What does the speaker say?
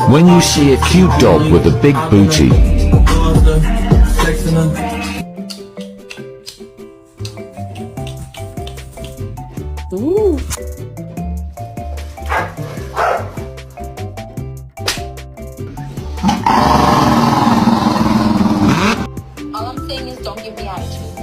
When you see a cute dog with a big booty, Ooh. All I'm saying is don't give me attitude.